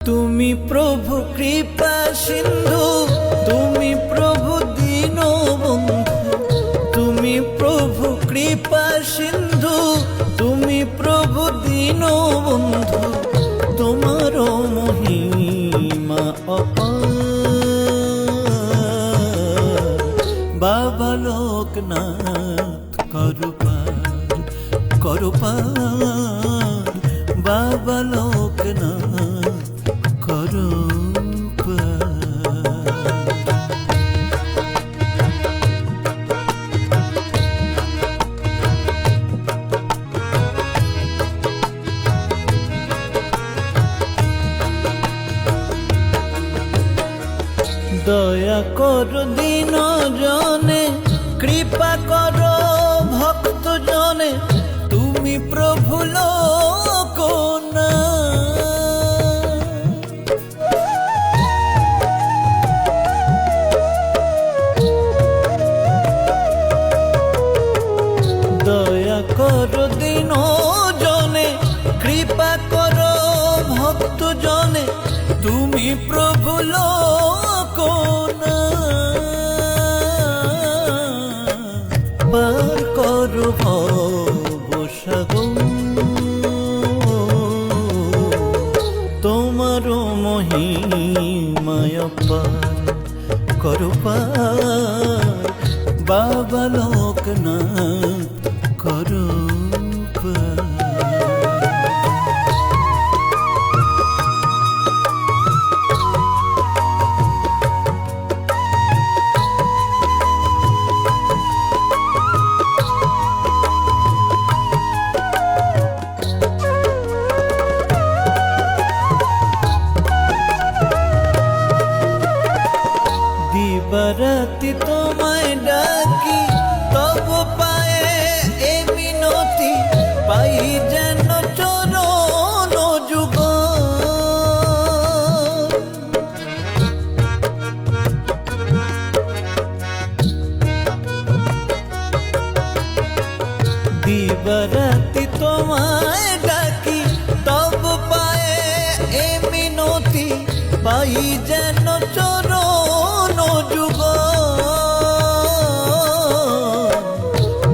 তুমি প্রভু কৃপা সিন্ধু, তুমি প্রভু দীনবন্ধু, তুমি প্রভু কৃপা সিন্ধু, তুমি প্রভু দীনবন্ধু, তোমার মহিমা অপার। বাবা লোকনাথ করো পার, করো পার, বাবা লোকনাথ করো পার। দয়া করো দীন জনে, কৃপা করো ভক্ত জনে, তুমি প্রভু লোকনাথ। দয়া করো দীন জনে, কৃপা করো ভক্ত জনে, তুমি প্রভু লোকনাথ। পার করো ভবসাগর, তোমার মহিমায় পার করো পার, বাবা লোকনাথ করো পার। দিবারাতি তোমায় ডাকি, তব পায়ে এ মিনতি, পাই যেন চরণ যুগ। দিবারাতি তোমায় ডাকি, তব পায়ে এ মিনতি, পাই যেন চরণ যুগ।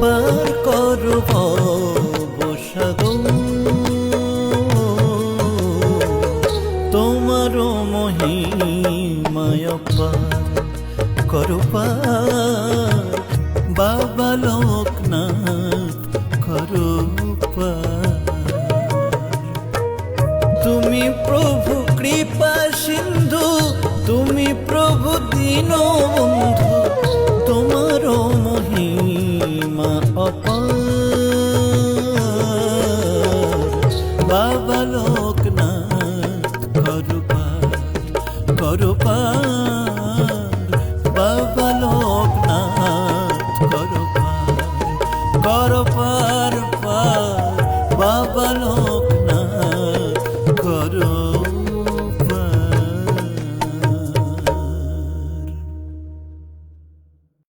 পার করো ভবসাগর, তোমার মহিমায় পার করো পার, বাবা লোকনাথ করো পার। তুমি প্রভু কৃপা সিন্ধু, তুমি প্রভু দীনবন্ধু, তোমার মহিমা অপার। বাবা লোকনাথ করো পার, করো পার, বাবা লোকনাথ করো পার, করো পার, পার, বাবা লোক